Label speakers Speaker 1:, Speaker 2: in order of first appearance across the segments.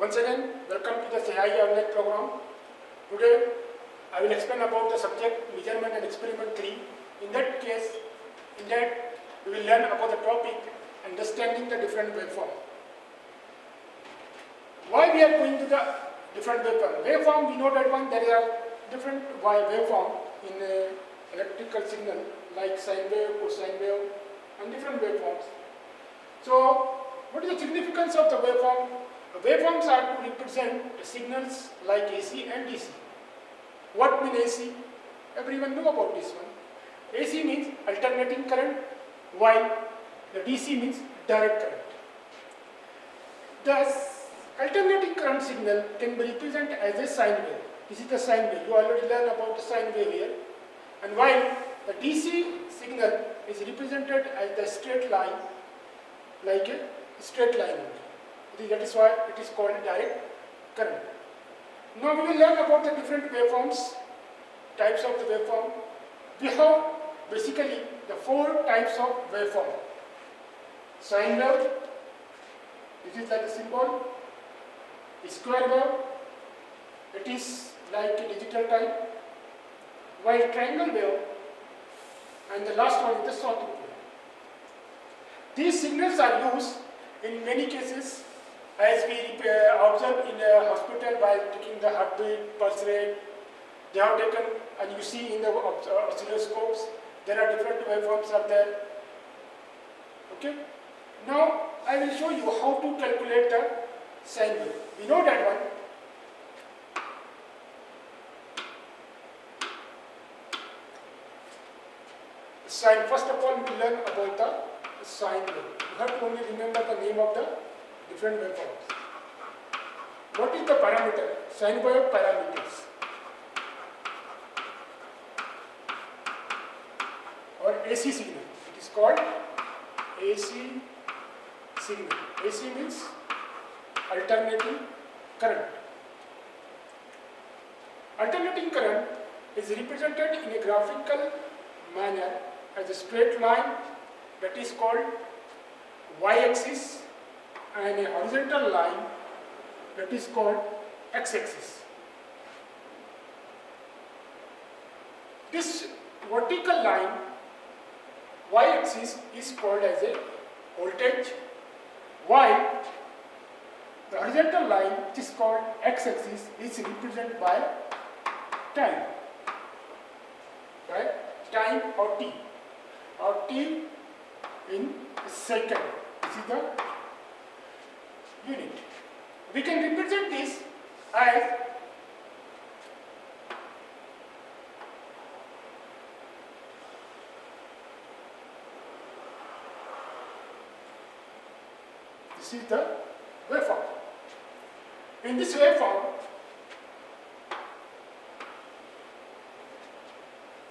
Speaker 1: Once again, welcome to the CIE online program. Today, I will explain about the subject measurement and experiment 3. In that, we will learn about the topic understanding the different waveform. Why we are going to the different waveform? Waveform, we know that there are different waveform in electrical signal like sine wave, cosine wave, and different waveforms. So, what is the significance of the waveform? Waveforms are to represent signals like AC and DC. What means AC? Everyone know about this one. AC means alternating current, while the DC means direct current. Thus, alternating current signal can be represented as a sine wave. This is the sine wave. You already learned about the sine wave here. And while the DC signal is represented as the straight line, like a straight line only. That is why it is called direct current. Now we will learn about the different waveforms, types of the waveform. We have basically the 4 types of waveform. Sine wave, this is like a symbol. Square wave, it is like a digital type. While triangle wave, and the last one is the sawtooth wave. These signals are used in many cases as we observe in a hospital by taking the heartbeat, pulse rate. They have taken, and you see in the oscilloscopes, there are different waveforms are there. Okay. Now I will show you how to calculate the sine wave. We know that one. Sine. First of all, we learn about the sine wave. You have to only remember the name of the different waveforms. What is the parameter? Sine wave parameters or AC signal. It is called AC signal. AC means alternating current. Alternating current is represented in a graphical manner as a straight line, that is called y-axis, and a horizontal line, that is called x-axis. This vertical line, y-axis, is called as a voltage, while the horizontal line, which is called x-axis, is represented by time. Right? Time or t in second. This is the unit. We can represent this as this is the waveform. In this waveform,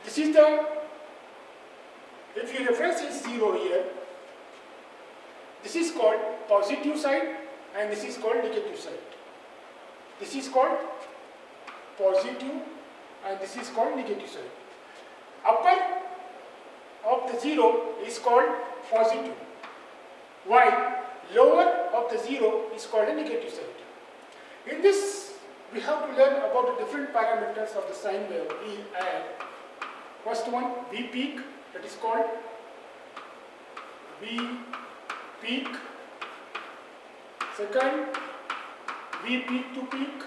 Speaker 1: this is the, if your reference is 0 here, this is called positive side and this is called negative side. This is called positive and this is called negative side. Upper of the 0 is called positive, while lower of the 0 is called a negative side. In this, we have to learn about the different parameters of the sine wave. We add first one, V peak, that is called V peak. Second, V peak to peak.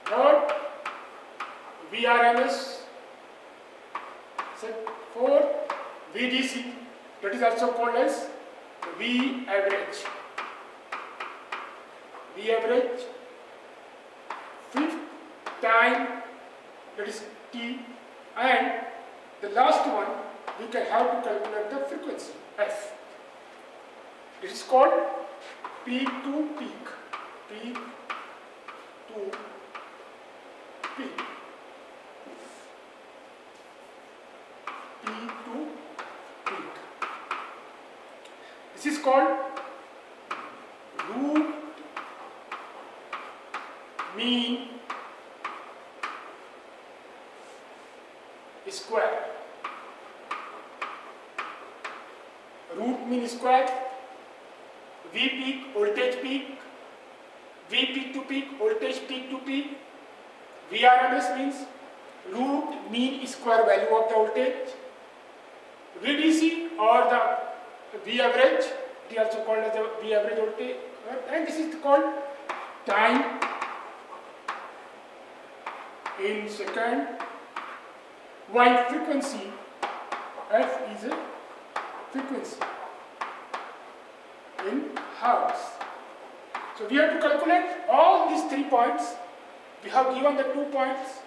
Speaker 1: Third, VRMS. Fourth, VDC, that is also called as V average. V average. Fifth, time, that is T. And the last one, we can have to calculate the frequency, F. It is called peak to peak. Peak to peak. Peak to peak. This is called root mean square. Root mean square, V peak, voltage peak, V peak to peak, voltage peak to peak. VRMS means root mean square value of the voltage. VDC or the V average, it is also called as the V average voltage, and this is called time in second, while frequency F is a frequency in hertz. So we have to calculate all these 3 points. We have given the 2 points,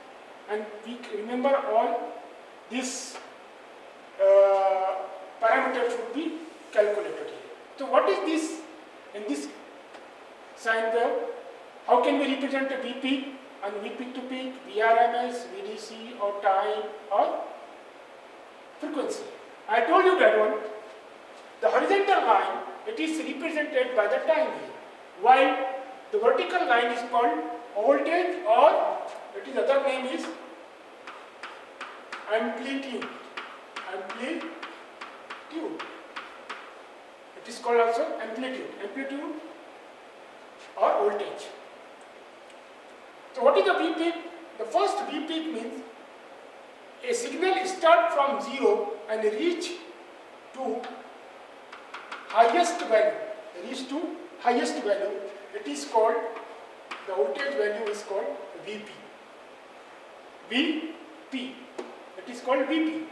Speaker 1: and we remember all these parameters should be calculated here. So what is this in this sine wave? How can we represent a V peak and V peak to peak, VRMS, VDC, or time, or frequency? I told you that one. The horizontal line, it is represented by the time wave, while the vertical line is called voltage, or it is other name is amplitude. Amplitude. It is called also amplitude. Amplitude or voltage. So what is the V peak? The first V peak means a signal start from 0 and reach to highest value. Reach to highest value. It is called, the voltage value is called Vp. Vp. It is called Vp.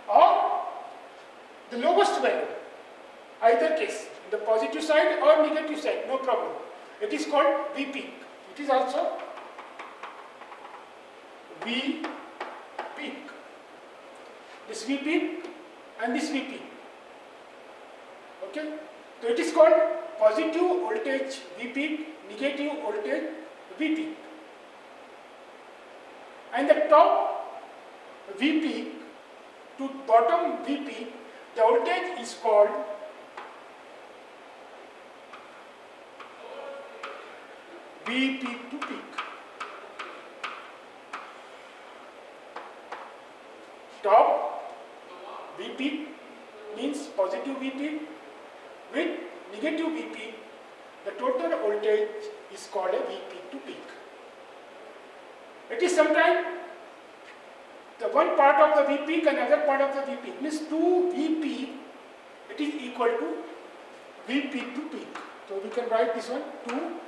Speaker 1: Or the lowest value. Either case, the positive side or negative side, no problem. It is called V peak. It is also V peak. This V peak and this V peak. Okay? So it is called positive voltage V peak, negative voltage V peak. And the top V peak to bottom V peak, the voltage is called V peak to peak. Top V peak means positive V peak with negative V peak. The total voltage is called a V peak to peak. It is sometimes the one part of the V peak and other part of the V peak means 2 V peak, it is equal to V peak to peak. So we can write this one 2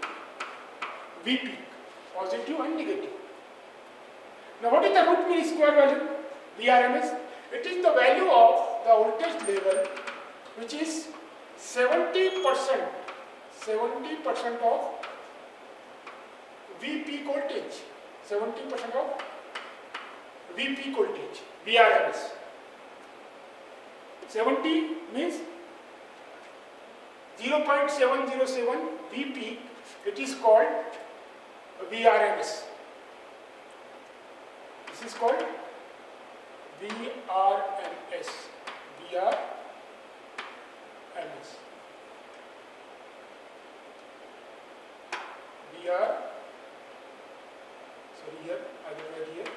Speaker 1: V peak, positive and negative. Now what is the root mean square value? VRMS. It is the value of the voltage level which is 70% of V peak voltage. 70% of V peak voltage, VRMS. 70 means 0.707 V peak, it is called VRMS. This is called VRMS. VRMS. Sorry, here, I will write here.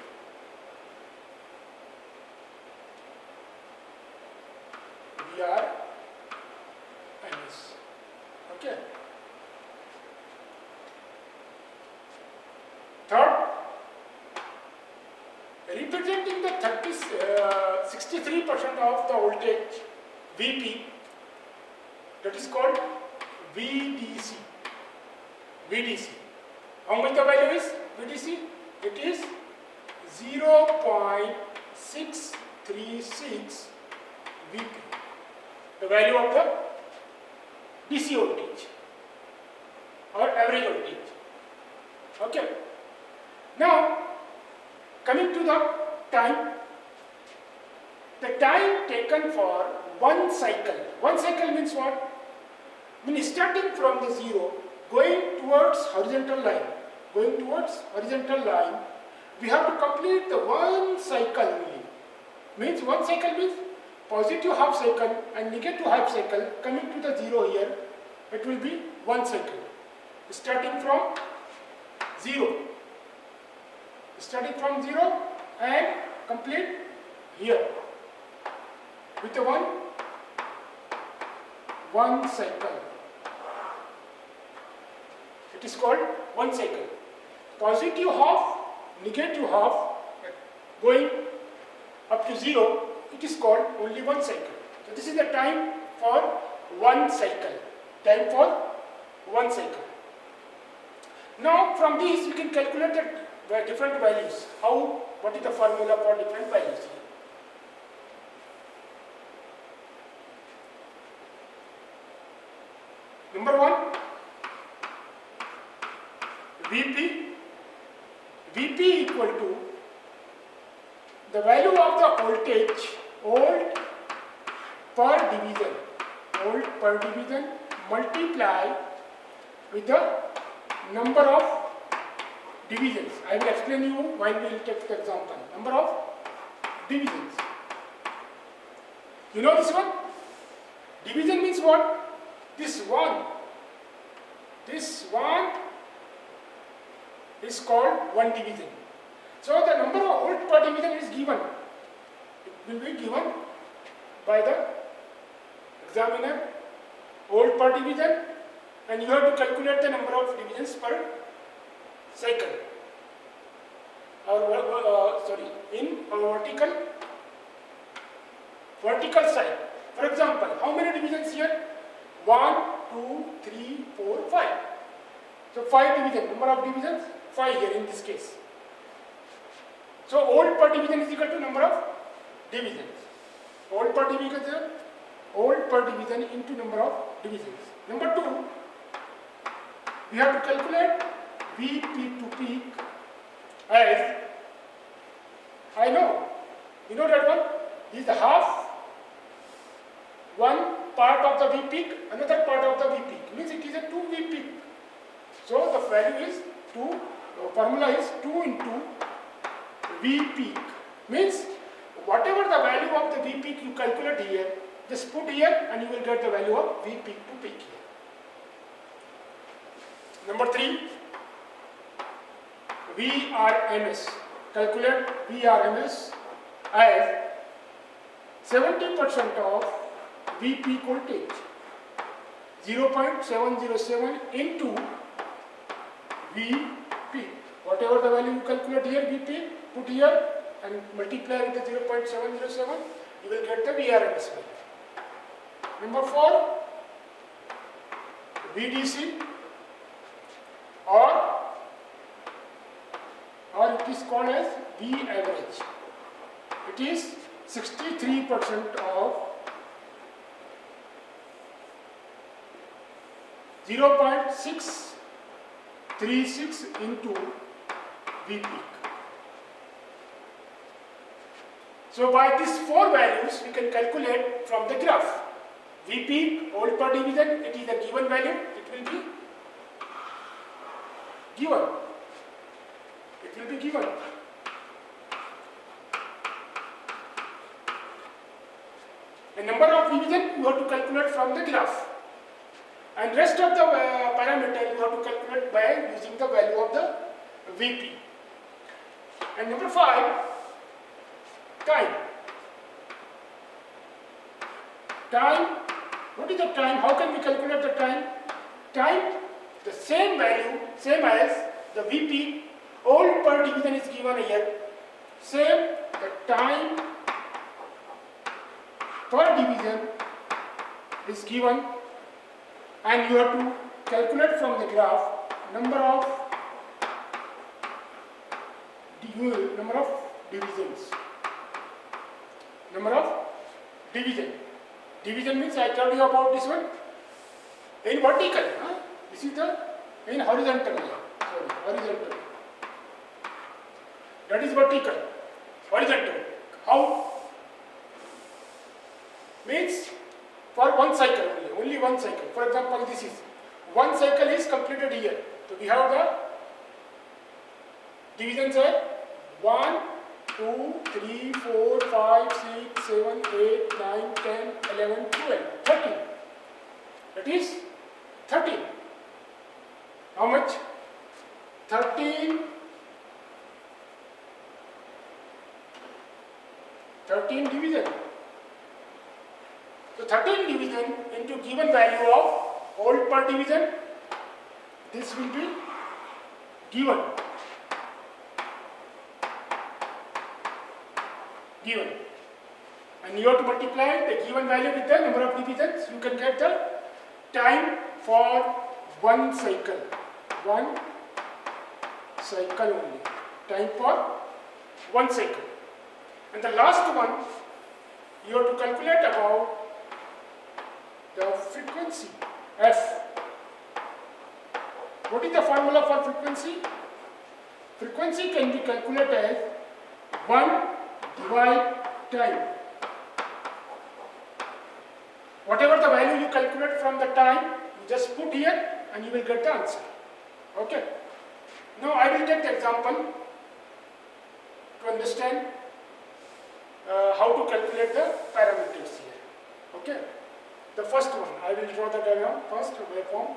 Speaker 1: VRMS. Okay. Third, representing the 63% of the voltage Vp, that is called VDC. VDC. How much the value is VDC? It is 0.636 Vp. The value of the DC voltage or average voltage. Okay. Now, coming to the time. The time taken for one cycle. One cycle means what? Means starting from the 0, going towards horizontal line. Going towards horizontal line, we have to complete the one cycle only. Means one cycle means positive half cycle and negative half cycle. Coming to the 0 here, it will be one cycle. Starting from 0. Starting from 0 and complete here with the one cycle. it is called one cycle. Positive half, negative half, going up to 0, it is called only one cycle. So this is the time for one cycle. Time for one cycle. Now from this you can calculate the different values. How? What is the formula for different values here? Number 1, Vp. Vp equal to the value of the voltage, volt per division, multiply with the number of divisions. I will explain you while we will take the example. Number of divisions. You know this one? Division means what? This one is called one division. So the number of volt per division is given. It will be given by the examiner, volt per division, and you have to calculate the number of divisions per cycle. In vertical side. For example, how many divisions here? 1, 2, 3, 4, 5. So 5 divisions. Number of divisions? 5 here in this case. So volt per division is equal to number of divisions. Volt per division into number of divisions. Number 2, we have to calculate V peak to peak as, I know, you know that one? This is the half, one part of the V peak, another part of the V peak. Means it is a 2 V peak. So the value is 2, the formula is 2 into V peak. Means whatever the value of the V peak you calculate here, just put here and you will get the value of V peak to peak here. Number 3, VRMS. Calculate VRMS as 70% of V peak voltage, 0.707 into V peak. Whatever the value you calculate here, V peak, put here and multiply with the 0.707, you will get the VRMS value. Number 4, VDC, or it is called as V average. It is 63% of 0.636 into V peak. So by these 4 values we can calculate from the graph. V peak, volt per division, it is a given value, it will be given. It will be given. The number of division you have to calculate from the graph. And rest of the parameter you have to calculate by using the value of the Vp. And number 5, time. Time, what is the time? How can we calculate the time? Time, the same value, same as the Vp, volt per division is given here. Same, the time per division is given, and you have to calculate from the graph number of divisions. Number of division. Division means I told you about this one. In vertical, this is the in horizontal. Sorry, horizontal. That is vertical. Horizontal. How? Means for one cycle only one cycle. For example, this is one cycle is completed here. So we have the divisions are 1, 2, 3, 4, 5, 6, 7, 8, 9, 10, 11, 12, 13. That is 13. How much? 13 division. So 13 division into given value of volt per division, this will be given. And you have to multiply the given value with the number of divisions. You can get the time for one cycle. One cycle only. Time for one cycle. And the last one, you have to calculate about the frequency F. What is the formula for frequency? Frequency can be calculated as 1 divide time. Whatever the value you calculate from the time, you just put here and you will get the answer. Okay. Now I will take the example to understand how to calculate the parameters here. Okay. The first one, I will draw the diagram first, waveform.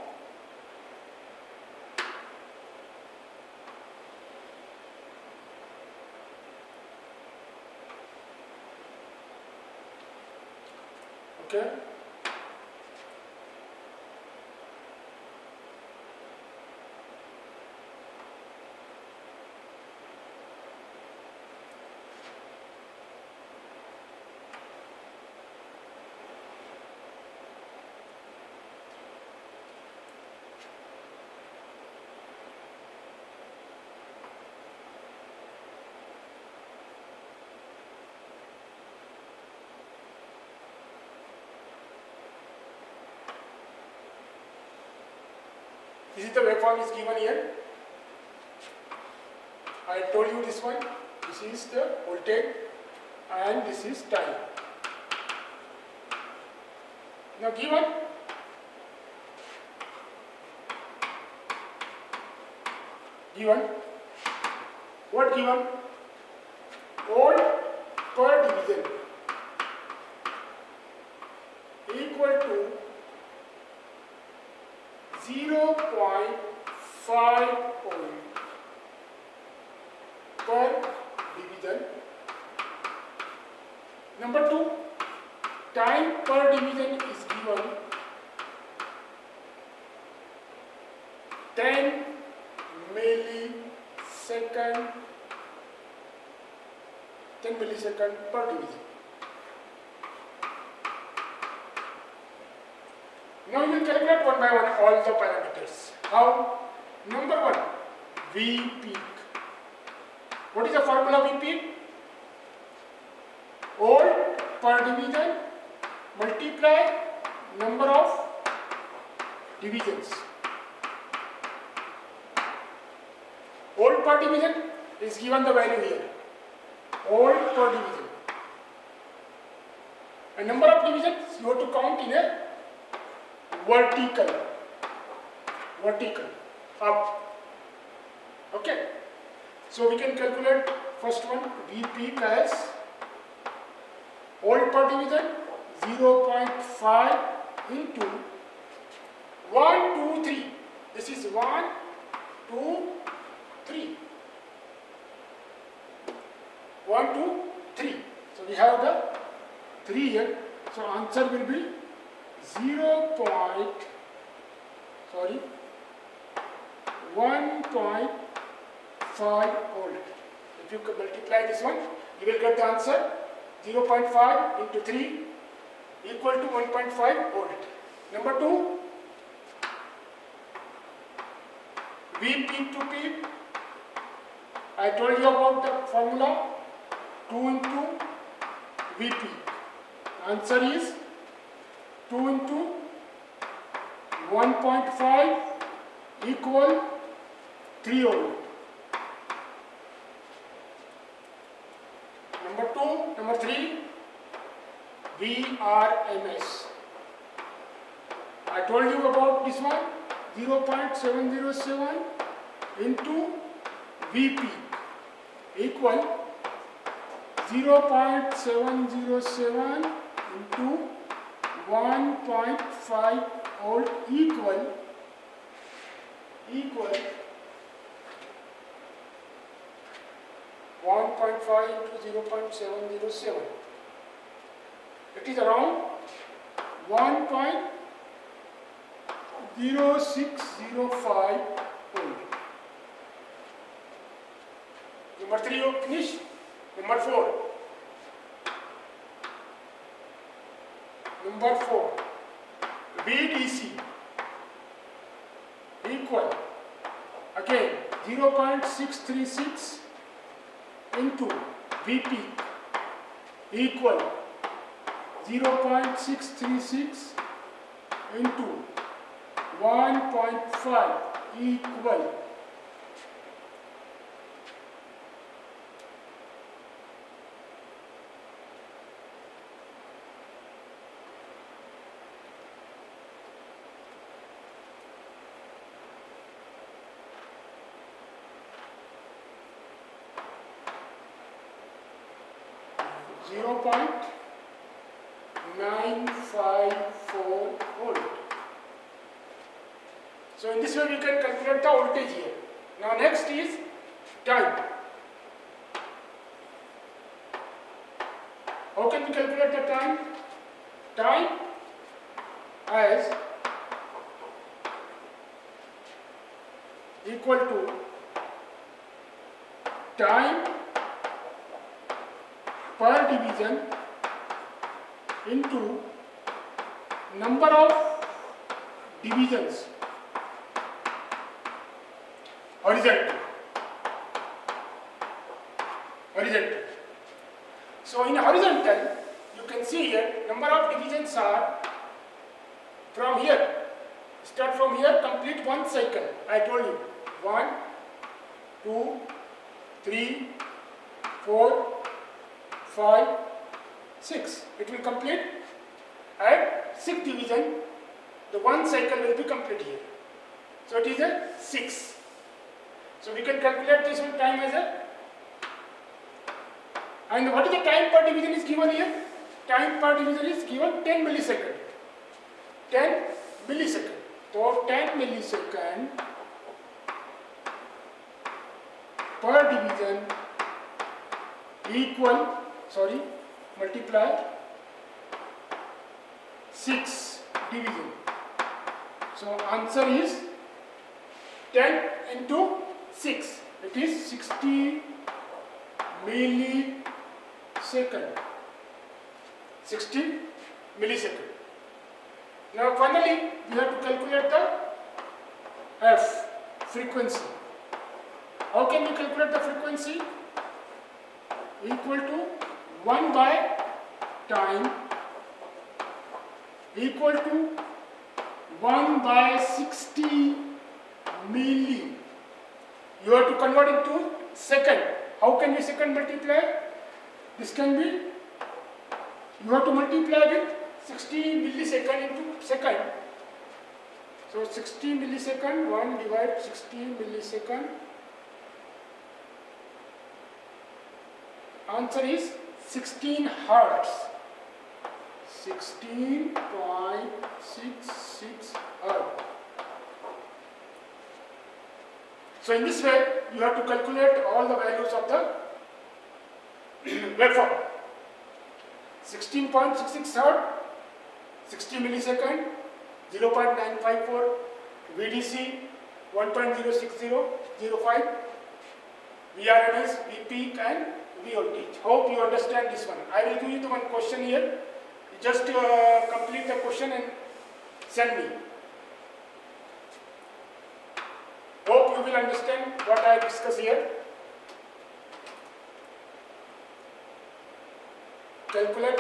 Speaker 1: Okay. This is the waveform is given here. I told you this one. This is the voltage and this is time. Now given what given? Volt per division equal to 0.5 ohm per division. Number 2, time per division is given 10 millisecond per division. Now you will calculate one by one all the parameters. How? Number 1, V peak. What is the formula V peak? Volt per division multiply number of divisions. Volt per division is given the value here. Volt per division. And number of divisions you have to count in a vertical up. Okay. So we can calculate first one V peak as volt per division 0.5 into 1, 2, 3. This is 1, 2, 3. 1, 2, 3. So we have the 3 here. So answer will be 1.5 volt. If you multiply this one, you will get the answer 0.5 into 3 equal to 1.5 volt. Number 2, V peak to peak. I told you about the formula 2 into V peak. Answer is 2 into 1.5 equal 3 volt. Number 3, VRMS. I told you about this one, 0.707 into V peak equal 0.707 into 1.5 volt equal 1.5 into 0.707. It is around 1.0 0605 volt. Number 3 you finish. Number 4. Number 4. VDC equal again 0.636 into Vp equal 0.636 into 1.5 equal 0.954 volt. So in this way we can calculate the voltage here. Now next is time. How can we calculate the time? Time as equal to time per division into number of divisions horizontal. So in horizontal you can see here number of divisions are from here, start from here, complete one cycle. I told you 1, 2, 3, 4, 5, 6. It will complete at 6th division. The one cycle will be complete here. So it is a 6. So we can calculate this one time as a. And what is the time per division is given here? Time per division is given 10 millisecond. 10 millisecond. So 10 millisecond per division equal, multiply 6 division. So answer is 10 into 6. It is 60 millisecond. 60 millisecond. Now finally we have to calculate the F, frequency. How can we calculate the frequency? Equal to 1 by time equal to 1 by 60 milli. You have to convert into second. How can we second multiply? This can be, you have to multiply with 60 millisecond into second. So 60 millisecond, 1 divide 60 millisecond. Answer is 16 hertz. 16.66 hertz. So in this way, you have to calculate all the values of the waveform. 16.66 hertz, 60 millisecond, 0.954, VDC 1.06005, VRMS, V peak and V voltage. Hope you understand this one. I will give you the one question here. Just complete the question and send me. Hope you will understand what I discuss here. Calculate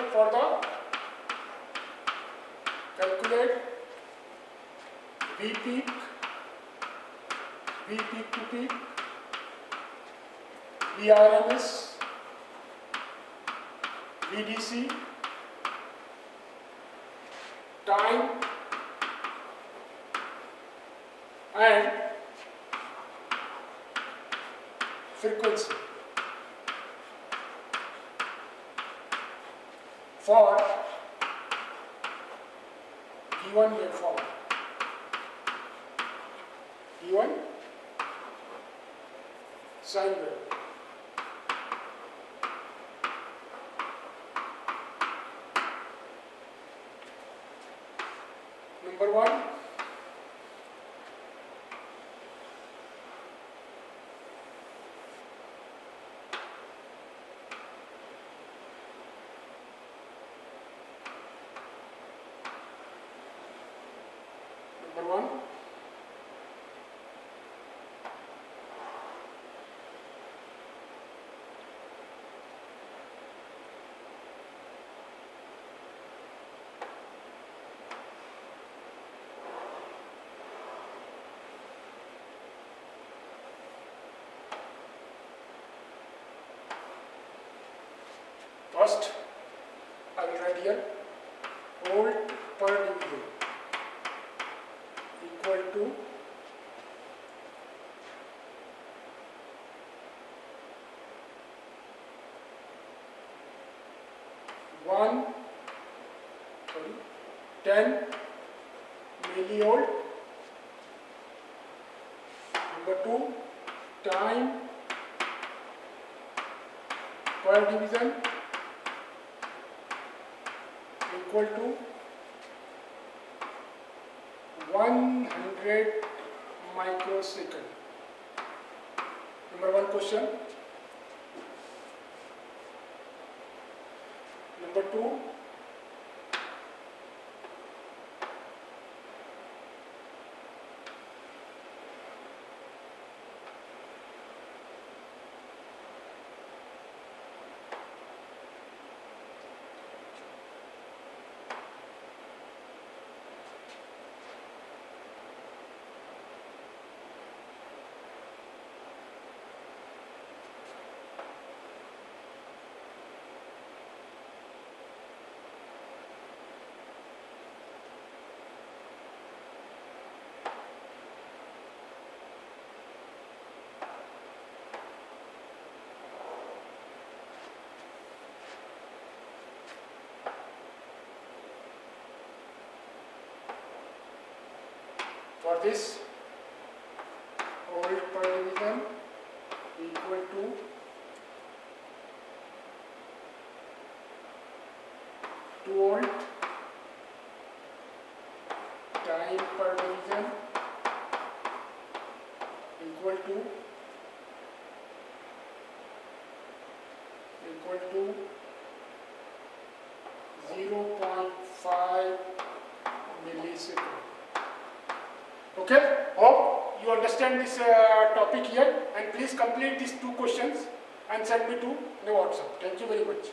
Speaker 1: V peak to peak, VRMS, VDC, time and frequency for given waveform. Given sine wave. Number 1, 1. First, I will write here volt per division equal to one, 10 millivolt. Number 2, time per division equal to 100 microsecond. Number 1 question. Number 2, for this volt per division equal to 2 volt, time per division equal to 0.5 millisecond. Okay, hope you understand this topic here, and please complete these 2 questions and send me to the WhatsApp. Thank you very much.